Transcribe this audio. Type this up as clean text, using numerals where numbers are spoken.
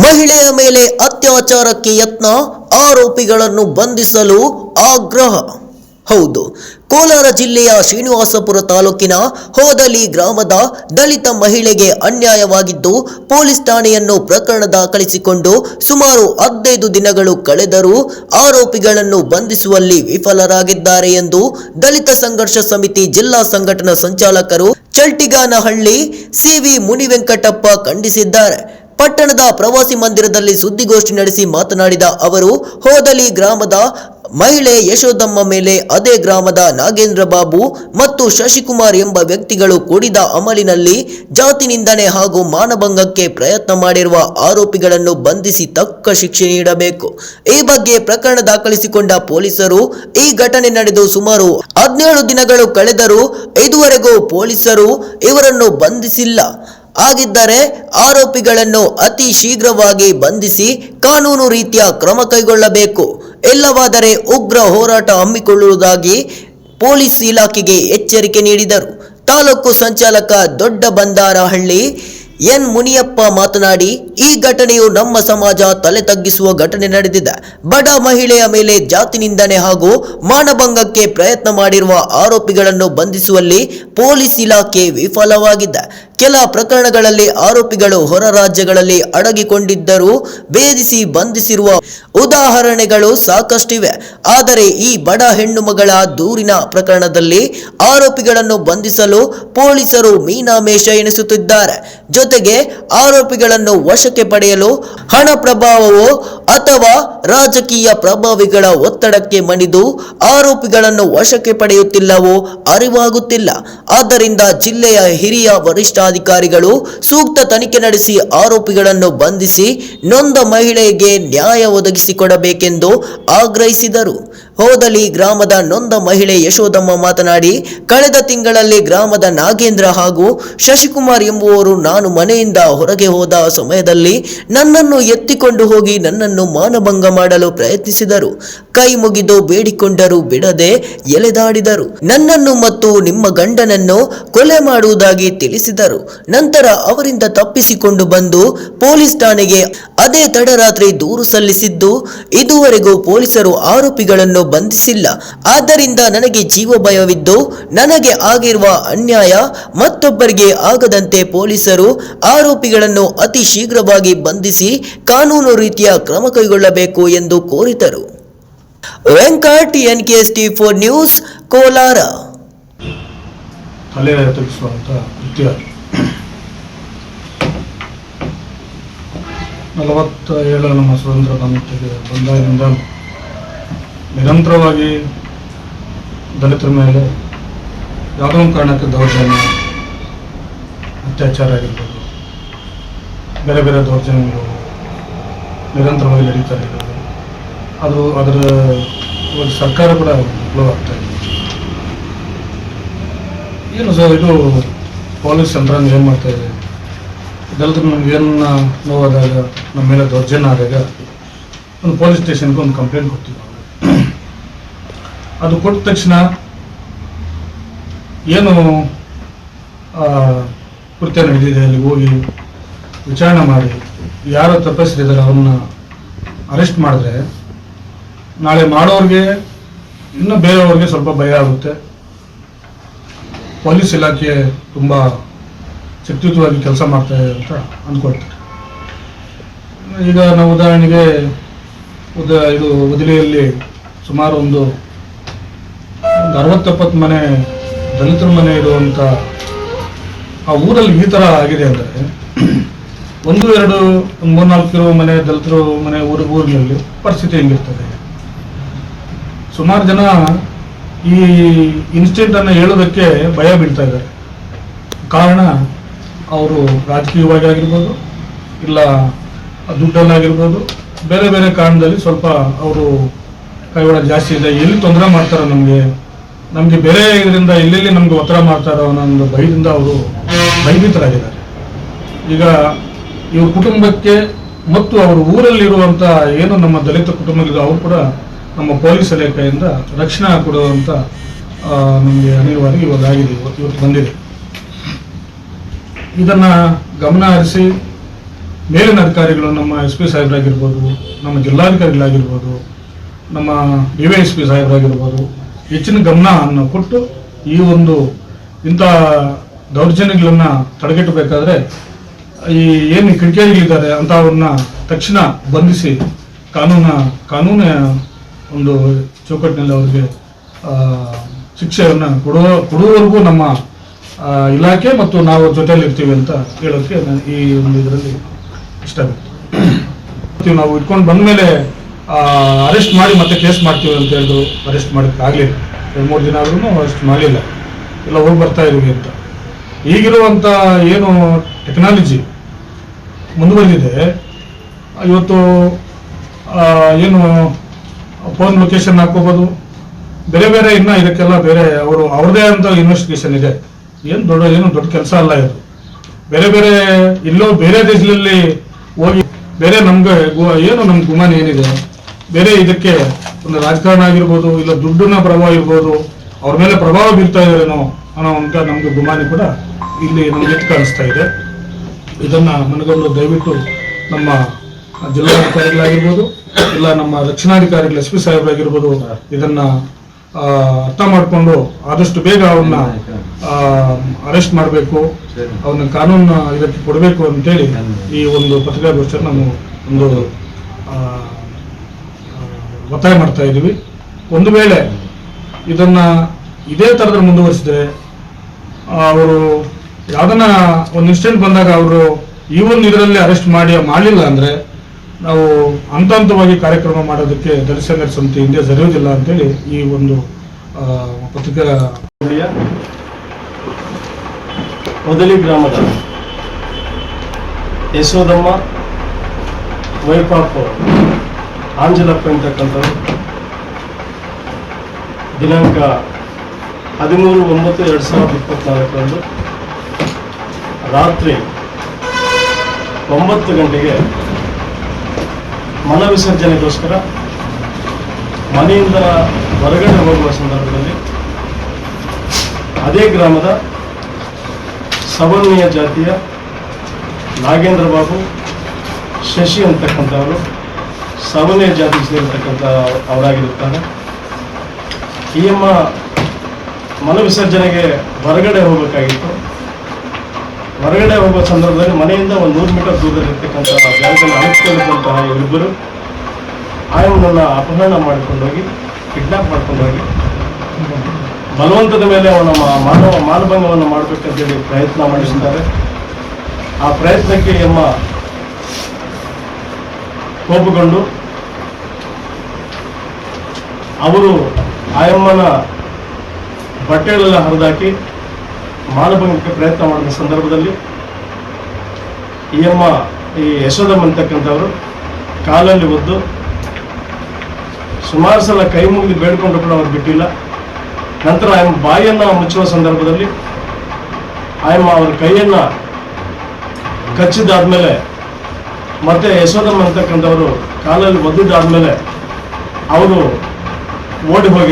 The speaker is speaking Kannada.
ಮಹಿಳೆಯ ಮೇಲೆ ಅತ್ಯಾಚಾರಕ್ಕೆ ಯತ್ನ, ಆರೋಪಿಗಳನ್ನು ಬಂಧಿಸಲು ಆಗ್ರಹ. ಹೌದು, ಕೋಲಾರ ಜಿಲ್ಲೆಯ ಶ್ರೀನಿವಾಸಪುರ ತಾಲೂಕಿನ ಹೋದಲಿ ಗ್ರಾಮದ ದಲಿತ ಮಹಿಳೆಗೆ ಅನ್ಯಾಯವಾಗಿದ್ದು, ಪೊಲೀಸ್ ಠಾಣೆಯನ್ನು ಪ್ರಕರಣ ದಾಖಲಿಸಿಕೊಂಡು ಸುಮಾರು 15 ದಿನಗಳು ಕಳೆದರೂ ಆರೋಪಿಗಳನ್ನು ಬಂಧಿಸುವಲ್ಲಿ ವಿಫಲರಾಗಿದ್ದಾರೆ ಎಂದು ದಲಿತ ಸಂಘರ್ಷ ಸಮಿತಿ ಜಿಲ್ಲಾ ಸಂಘಟನಾ ಸಂಚಾಲಕರು ಚಲ್ಟಿಗಾನಹಳ್ಳಿ ಸಿವಿ ಮುನಿವೆಂಕಟಪ್ಪ ಖಂಡಿಸಿದ್ದಾರೆ. ಪಟ್ಟಣದ ಪ್ರವಾಸಿ ಮಂದಿರದಲ್ಲಿ ಸುದ್ದಿಗೋಷ್ಠಿ ನಡೆಸಿ ಮಾತನಾಡಿದ ಅವರು, ಹೋದಲಿ ಗ್ರಾಮದ ಮಹಿಳೆ ಯಶೋದಮ್ಮ ಮೇಲೆ ಅದೇ ಗ್ರಾಮದ ನಾಗೇಂದ್ರ ಬಾಬು ಮತ್ತು ಶಶಿಕುಮಾರ್ ಎಂಬ ವ್ಯಕ್ತಿಗಳು ಕುಡಿದ ಅಮಲಿನಲ್ಲಿ ಜಾತಿ ನಿಂದನೆ ಹಾಗೂ ಮಾನಭಂಗಕ್ಕೆ ಪ್ರಯತ್ನ ಮಾಡಿರುವ ಆರೋಪಿಗಳನ್ನು ಬಂಧಿಸಿ ತಕ್ಕ ಶಿಕ್ಷೆ ನೀಡಬೇಕು. ಈ ಬಗ್ಗೆ ಪ್ರಕರಣ ದಾಖಲಿಸಿಕೊಂಡ ಪೊಲೀಸರು ಈ ಘಟನೆ ನಡೆದು ಸುಮಾರು 17 ದಿನಗಳು ಕಳೆದರೂ ಇದುವರೆಗೂ ಪೊಲೀಸರು ಇವರನ್ನು ಬಂಧಿಸಿಲ್ಲ. ಆಗಿದ್ದರೆ ಆರೋಪಿಗಳನ್ನು ಅತಿ ಶೀಘ್ರವಾಗಿ ಬಂಧಿಸಿ ಕಾನೂನು ರೀತಿಯ ಕ್ರಮ ಕೈಗೊಳ್ಳಬೇಕು. ಇಲ್ಲವಾದರೆ ಉಗ್ರ ಹೋರಾಟ ಹಮ್ಮಿಕೊಳ್ಳುವುದಾಗಿ ಪೊಲೀಸ್ ಇಲಾಖೆಗೆ ಎಚ್ಚರಿಕೆ ನೀಡಿದರು. ತಾಲೂಕು ಸಂಚಾಲಕ ದೊಡ್ಡ ಬಂದಾರಹಳ್ಳಿ ಎನ್ ಮುನಿಯಪ್ಪ ಮಾತನಾಡಿ, ಈ ಘಟನೆಯು ನಮ್ಮ ಸಮಾಜ ತಲೆ ತಗ್ಗಿಸುವ ಘಟನೆ ನಡೆದಿದೆ. ಬಡ ಮಹಿಳೆಯ ಮೇಲೆ ಜಾತಿ ನಿಂದನೆ ಹಾಗೂ ಮಾನಭಂಗಕ್ಕೆ ಪ್ರಯತ್ನ ಮಾಡಿರುವ ಆರೋಪಿಗಳನ್ನು ಬಂಧಿಸುವಲ್ಲಿ ಪೊಲೀಸ್ ಇಲಾಖೆ ವಿಫಲವಾಗಿದೆ. ಕೆಲ ಪ್ರಕರಣಗಳಲ್ಲಿ ಆರೋಪಿಗಳು ಹೊರ ರಾಜ್ಯಗಳಲ್ಲಿ ಅಡಗಿಕೊಂಡಿದ್ದರೂ ಭೇದಿಸಿ ಬಂಧಿಸಿರುವ ಉದಾಹರಣೆಗಳು ಸಾಕಷ್ಟಿವೆ. ಆದರೆ ಈ ಬಡ ಹೆಣ್ಣು ಮಗಳ ದೂರಿನ ಪ್ರಕರಣದಲ್ಲಿ ಆರೋಪಿಗಳನ್ನು ಬಂಧಿಸಲು ಪೊಲೀಸರು ಮೀನಾಮೇಷ ಎಣಿಸುತ್ತಿದ್ದಾರೆ. ಜೊತೆಗೆ ಆರೋಪಿಗಳನ್ನು ವಶಕ್ಕೆ ಪಡೆಯಲು ಹಣ ಪ್ರಭಾವವೋ ಅಥವಾ ರಾಜಕೀಯ ಪ್ರಭಾವಿಗಳ ಒತ್ತಡಕ್ಕೆ ಮಣಿದು ಆರೋಪಿಗಳನ್ನು ವಶಕ್ಕೆ ಪಡೆಯುತ್ತಿಲ್ಲವೋ ಅರಿವಾಗುತ್ತಿಲ್ಲ. ಆದ್ದರಿಂದ ಜಿಲ್ಲೆಯ ಹಿರಿಯ ವರಿಷ್ಠಾಧಿಕಾರಿಗಳು ಸೂಕ್ತ ತನಿಖೆ ನಡೆಸಿ ಆರೋಪಿಗಳನ್ನು ಬಂಧಿಸಿ ನೊಂದ ಮಹಿಳೆಗೆ ನ್ಯಾಯ ಒದಗಿಸಿಕೊಡಬೇಕೆಂದು ಆಗ್ರಹಿಸಿದರು. ಹೋದಲಿ ಗ್ರಾಮದ ನೊಂದ ಮಹಿಳೆ ಯಶೋದಮ್ಮ ಮಾತನಾಡಿ, ಕಳೆದ ತಿಂಗಳಲ್ಲಿ ಗ್ರಾಮದ ನಾಗೇಂದ್ರ ಹಾಗೂ ಶಶಿಕುಮಾರ್ ಎಂಬುವರು ನಾನು ಮನೆಯಿಂದ ಹೊರಗೆ ಹೋದ ಸಮಯದಲ್ಲಿ ನನ್ನನ್ನು ಎತ್ತಿಕೊಂಡು ಹೋಗಿ ನನ್ನನ್ನು ಮಾನಭಂಗ ಮಾಡಲು ಪ್ರಯತ್ನಿಸಿದರು. ಕೈ ಮುಗಿದು ಬೇಡಿಕೊಂಡರೂ ಬಿಡದೆ ಎಳೆದಾಡಿದರು. ನನ್ನನ್ನು ಮತ್ತು ನಿಮ್ಮ ಗಂಡನನ್ನು ಕೊಲೆ ಮಾಡುವುದಾಗಿ ತಿಳಿಸಿದರು. ನಂತರ ಅವರಿಂದ ತಪ್ಪಿಸಿಕೊಂಡು ಬಂದು ಪೊಲೀಸ್ ಠಾಣೆಗೆ ಅದೇ ತಡರಾತ್ರಿ ದೂರು ಸಲ್ಲಿಸಿದ್ದು, ಇದುವರೆಗೂ ಪೊಲೀಸರು ಆರೋಪಿಗಳನ್ನು ಬಂಧಿಸಿಲ್ಲ. ಆದ್ದರಿಂದ ನನಗೆ ಜೀವ ಭಯವಿದ್ದು ನನಗೆ ಆಗಿರುವ ಅನ್ಯಾಯ ಮತ್ತೊಬ್ಬರಿಗೆ ಆಗದಂತೆ ಪೊಲೀಸರು ಆರೋಪಿಗಳನ್ನು ಅತಿ ಶೀಘ್ರವಾಗಿ ಬಂಧಿಸಿ ಕಾನೂನು ರೀತಿಯ ಕ್ರಮ ಕೈಗೊಳ್ಳಬೇಕು ಎಂದು ಕೋರಿದರು. Venkat, NKST4 news, Kolar. ತಲೆ ತಗ್ಗಿಸುವಂಥ ಕೃತ್ಯ 47 ನಮ್ಮ ಸ್ವತಂತ್ರ ಭಾರತಕ್ಕೆ ಬಂದಾಗಿನಿಂದ ನಿರಂತರವಾಗಿ ದಲಿತರ ಮೇಲೆ ಯಾವುದೋ ಒಂದು ಕಾರಣಕ್ಕೆ ದೌರ್ಜನ್ಯ, ಅತ್ಯಾಚಾರ ಆಗಿರ್ಬೋದು, ಬೇರೆ ಬೇರೆ ದೌರ್ಜನ್ಯಗಳು ನಿರಂತರವಾಗಿ ನಡೀತಾ ಇರೋದು. ಅದರ ಸರ್ಕಾರ ಕೂಡ ವಿಫಲ ಆಗ್ತಾ ಇದೆ. ಏನು ಸರ್ ಇದು ಪೊಲೀಸ್ ಯಂತ್ರಾಂಗ ಏನು ಮಾಡ್ತಾ ಇದೆ, ದಲಿತರು ನಮಗೇನು ನೋವಾದಾಗ, ನಮ್ಮ ಮೇಲೆ ದೌರ್ಜನ್ಯ ಆದಾಗ ಒಂದು ಪೊಲೀಸ್ ಸ್ಟೇಷನ್ಗೆ ಒಂದು ಕಂಪ್ಲೇಂಟ್ ಕೊಡ್ತೀವಿ. ಅದು ಕೊಟ್ಟ ತಕ್ಷಣ ಏನು ಕೃತ್ಯ ನಡೆದಿದೆ ಅಲ್ಲಿ ಹೋಗಿ ವಿಚಾರಣೆ ಮಾಡಿ ಯಾರು ತಪ್ಪಿಸಿದ್ದಾರೆ ಅವ್ರನ್ನ ಅರೆಸ್ಟ್ ಮಾಡಿದ್ರೆ ನಾಳೆ ಮಾಡೋರಿಗೆ ಇನ್ನು ಬೇರೆಯವ್ರಿಗೆ ಸ್ವಲ್ಪ ಭಯ ಆಗುತ್ತೆ. ಪೊಲೀಸ್ ಇಲಾಖೆ ತುಂಬ ಶಕ್ತಿಯುತವಾಗಿ ಕೆಲಸ ಮಾಡ್ತಾರೆ ಅಂತ ಅಂದ್ಕೊಳ್ತಾರೆ. ಈಗ ನಾವು ಉದಾಹರಣೆಗೆ ಇದು ಉದಲಿಯಲ್ಲಿ ಸುಮಾರು ಒಂದು 60-70 ಮನೆ ದಲಿತರ ಮನೆ ಇರುವಂಥ ಆ ಊರಲ್ಲಿ ಈ ಥರ ಆಗಿದೆ ಅಂದರೆ 1-2 3-4 ಮನೆ ದಲಿತರು ಮನೆ ಊರಿನಲ್ಲಿ ಪರಿಸ್ಥಿತಿ ಹೆಂಗಿರ್ತದೆ. ಸುಮಾರು ಜನ ಈ ಇನ್ಸಿಡೆಂಟನ್ನು ಹೇಳೋದಕ್ಕೆ ಭಯ ಬೀಳ್ತಾ ಇದ್ದಾರೆ. ಕಾರಣ ಅವರು ರಾಜಕೀಯವಾಗಿ ಆಗಿರ್ಬೋದು, ಇಲ್ಲ ದುಡ್ಡಲ್ಲಾಗಿರ್ಬೋದು, ಬೇರೆ ಬೇರೆ ಕಾರಣದಲ್ಲಿ ಸ್ವಲ್ಪ ಅವರು ಕೈವಾಡ ಜಾಸ್ತಿ ಇದೆ. ಎಲ್ಲಿ ತೊಂದರೆ ಮಾಡ್ತಾರೋ ನಮಗೆ ಬೇರೆ ಇದರಿಂದ ಎಲ್ಲೆಲ್ಲಿ ನಮ್ಗೆ ಒತ್ತಡ ಮಾಡ್ತಾರೋ ಅನ್ನೋ ಒಂದು ಭಯದಿಂದ ಅವರು ಭಯಭೀತರಾಗಿದ್ದಾರೆ. ಈಗ ಇವ್ರ ಕುಟುಂಬಕ್ಕೆ ಮತ್ತು ಅವ್ರ ಊರಲ್ಲಿರುವಂಥ ಏನು ನಮ್ಮ ದಲಿತ ಕುಟುಂಬಗಳಿದೆ ಅವರು ಕೂಡ ನಮ್ಮ ಪೊಲೀಸ್ ಇಲಾಖೆಯಿಂದ ರಕ್ಷಣೆ ಕೊಡುವಂಥ ನಮಗೆ ಅನಿವಾರ್ಯ ಇವಾಗ ಆಗಿದೆ, ಇವತ್ತು ಬಂದಿದೆ. ಇದನ್ನು ಗಮನ ಹರಿಸಿ ಮೇಲಿನ ಅಧಿಕಾರಿಗಳು ನಮ್ಮ ಎಸ್ ಪಿ ಸಾಹೇಬರಾಗಿರ್ಬೋದು, ನಮ್ಮ ಜಿಲ್ಲಾಧಿಕಾರಿಗಳಾಗಿರ್ಬೋದು, ನಮ್ಮ DYSP ಸಾಹೇಬರಾಗಿರ್ಬೋದು ಹೆಚ್ಚಿನ ಗಮನವನ್ನು ಕೊಟ್ಟು ಈ ಒಂದು ಇಂಥ ದೌರ್ಜನ್ಯಗಳನ್ನು ತಡೆಗಟ್ಟಬೇಕಾದ್ರೆ ಈ ಏನು ಕಿಡಿಗೇಡಿಗಳಿದ್ದಾರೆ ಅಂಥವ್ರನ್ನ ತಕ್ಷಣ ಬಂಧಿಸಿ ಕಾನೂನಿನ ಒಂದು ಚೌಕಟ್ಟಿನಲ್ಲಿ ಅವರಿಗೆ ಶಿಕ್ಷೆಯನ್ನು ಕೊಡುವವರೆಗೂ ನಮ್ಮ ಇಲಾಖೆ ಮತ್ತು ನಾವು ಜೊತೆಯಲ್ಲಿ ಇರ್ತೀವಿ ಅಂತ ಹೇಳೋಕ್ಕೆ ನಾನು ಈ ಒಂದು ಇದರಲ್ಲಿ ಇಷ್ಟಪಡ್ತೀನಿ. ನಾವು ಇಟ್ಕೊಂಡು ಬಂದ ಮೇಲೆ ಅರೆಸ್ಟ್ ಮಾಡಿ ಮತ್ತೆ ಕೇಸ್ ಮಾಡ್ತೀವಿ ಅಂತ ಹೇಳಿದ್ರು. ಅರೆಸ್ಟ್ ಮಾಡೋಕ್ಕಾಗಲಿಲ್ಲ. 2-3 ದಿನ ಆದ್ರೂ ಅರೆಸ್ಟ್ ಮಾಡಲಿಲ್ಲ. ಎಲ್ಲ ಹೋಗಿ ಬರ್ತಾ ಇದೀವಿ ಅಂತ. ಈಗಿರುವಂಥ ಏನು ಟೆಕ್ನಾಲಜಿ ಮುಂದುವರೆದಿದೆ, ಇವತ್ತು ಏನು ಫೋನ್ ಲೊಕೇಶನ್ ಹಾಕೋಬೋದು, ಬೇರೆ ಬೇರೆ ಇನ್ನು ಇದಕ್ಕೆಲ್ಲ ಬೇರೆ ಅವ್ರದ್ದೇ ಅಂತ ಇನ್ವೆಸ್ಟಿಗೇಷನ್ ಇದೆ. ಏನು ದೊಡ್ಡ ಕೆಲಸ ಅಲ್ಲ ಇದು. ಬೇರೆ ಬೇರೆ ಎಲ್ಲೋ ಬೇರೆ ದೇಶದಲ್ಲಿ ಹೋಗಿ ಬೇರೆ ನಮ್ಗೆ ಏನು ನಮ್ಮ ಗುಮಾನ ಏನಿದೆ, ಬೇರೆ ಇದಕ್ಕೆ ಒಂದು ರಾಜಕಾರಣ ಆಗಿರ್ಬೋದು, ಇಲ್ಲ ದುಡ್ಡಿನ ಪ್ರಭಾವ ಇರ್ಬೋದು, ಅವ್ರ ಮೇಲೆ ಪ್ರಭಾವ ಬೀರ್ತಾ ಇದ್ದಾರೇನೋ ಅನ್ನೋ ಅಂತ ನಮ್ಗೆ ಗುಮಾನಿ ಕೂಡ ಇಲ್ಲಿ ನಮ್ಗೆ ಎತ್ತು ಕಾಣಿಸ್ತಾ ಇದೆ. ಇದನ್ನ ಮನಗಂಡು ದಯವಿಟ್ಟು ನಮ್ಮ ಜಿಲ್ಲಾಧಿಕಾರಿಗಳಾಗಿರ್ಬೋದು, ಇಲ್ಲ ನಮ್ಮ ರಕ್ಷಣಾಧಿಕಾರಿಗಳು SP ಸಾಹೇಬರಾಗಿರ್ಬೋದು ಇದನ್ನ ಅರ್ಥ ಮಾಡಿಕೊಂಡು ಆದಷ್ಟು ಬೇಗ ಅವ್ರನ್ನ ಅರೆಸ್ಟ್ ಮಾಡಬೇಕು, ಅವ್ರನ್ನ ಕಾನೂನು ಇದಕ್ಕೆ ಕೊಡಬೇಕು ಅಂತೇಳಿ ಈ ಒಂದು ಪತ್ರಿಕಾಗೋಷ್ಠಿಯನ್ನು ನಾವು ಒಂದು ಒತ್ತಾಯ ಮಾಡ್ತಾ ಇದ್ದೀವಿ. ಒಂದು ವೇಳೆ ಇದನ್ನ ಇದೇ ಥರದ ಮುಂದುವರಿಸಿದ್ರೆ ಅವರು ಯಾವ್ದನ್ನ ಒಂದು ಇನ್ಸಿಡೆಂಟ್ ಬಂದಾಗ ಅವರು ಈ ಒಂದು ಇದರಲ್ಲಿ ಅರೆಸ್ಟ್ ಮಾಡಲಿಲ್ಲ ಅಂದ್ರೆ ನಾವು ಹಂತವಾಗಿ ಕಾರ್ಯಕ್ರಮ ಮಾಡೋದಕ್ಕೆ ದಲಿತ ಸಂಘರ್ಷ ಸಮಿತಿ ಹಿಂದೆ ಸರಿಯೋದಿಲ್ಲ ಅಂತೇಳಿ ಈ ಒಂದು ಪತ್ರಿಕಾ ಮೊದಲಿ ಗ್ರಾಮದ ಯಶೋದಮ್ಮ ವೈಪಾಪ ಆಂಜಲಪ್ಪ ಅಂತಕ್ಕಂಥವ್ರು ದಿನಾಂಕ 13/9/2024 ರಾತ್ರಿ 9 ಗಂಟೆಗೆ ಮಲ ವಿಸರ್ಜನೆಗೋಸ್ಕರ ಮನೆಯಿಂದ ಹೊರಗಡೆ ಹೋಗುವ ಸಂದರ್ಭದಲ್ಲಿ ಅದೇ ಗ್ರಾಮದ ಸವರ್ಣೀಯ ಜಾತಿಯ ನಾಗೇಂದ್ರ ಬಾಬು ಶಶಿ ಅಂತಕ್ಕಂಥವರು ಸವರ್ಣೀಯ ಜಾತಿಗೆ ಸೇರಿರ್ತಕ್ಕಂಥ ಅವರಾಗಿರುತ್ತಾರೆ. ಈ ಅಮ್ಮ ಮಲ ವಿಸರ್ಜನೆಗೆ ಹೊರಗಡೆ ಹೋಗಬೇಕಾಗಿತ್ತು. ಹೊರಗಡೆ ಹೋಗುವ ಸಂದರ್ಭದಲ್ಲಿ ಮನೆಯಿಂದ ಒಂದು 100 ಮೀಟರ್ ದೂರದಲ್ಲಿರ್ತಕ್ಕಂಥ ಜಾಗದಲ್ಲಿ ಅಳಿಸಿಕೊಳ್ಳುವಂತಹ ಇವರಿಬ್ಬರು ಆಯಮ್ಮನನ್ನು ಅಪಹರಣ ಮಾಡಿಕೊಂಡೋಗಿ ಕಿಡ್ನಾಪ್ ಮಾಡ್ಕೊಂಡೋಗಿ ಬಲವಂತದ ಮೇಲೆ ಅವನ ಮಾನಭಂಗವನ್ನು ಮಾಡಬೇಕಂತೇಳಿ ಪ್ರಯತ್ನ ಮಾಡಿಸಿದ್ದಾರೆ. ಆ ಪ್ರಯತ್ನಕ್ಕೆ ಎಮ್ಮ ಕೋಪಗೊಂಡು ಅವರು ಆಯಮ್ಮನ ಬಟ್ಟೆಗಳೆಲ್ಲ ಹರಿದಾಕಿ ಮಾನಭಂಗಕ್ಕೆ ಪ್ರಯತ್ನ ಮಾಡಿದ ಸಂದರ್ಭದಲ್ಲಿ ಈ ಯಶೋದಮ್ಮ ಅಂತಕ್ಕಂಥವರು ಕಾಲಲ್ಲಿ ಒದ್ದು ಸುಮಾರು ಸಲ ಕೈ ಮುಗಿದು ಬೇಡ್ಕೊಂಡು ಕೂಡ ಅವ್ರು ಬಿಟ್ಟಿಲ್ಲ. ನಂತರ ಆಯಮ್ಮ ಬಾಯಿಯನ್ನು ಮುಚ್ಚುವ ಸಂದರ್ಭದಲ್ಲಿ ಆಯಮ್ಮ ಅವರ ಕೈಯನ್ನ ಕಚ್ಚಿದಾದ್ಮೇಲೆ ಮತ್ತೆ ಯಶೋದಮ್ಮ ಅಂತಕ್ಕಂಥವರು ಕಾಲಲ್ಲಿ ಒದ್ದಿದ್ದಾದ್ಮೇಲೆ ಅವರು ಓಡಿ ಹೋಗಿರ್ತಾರೆ.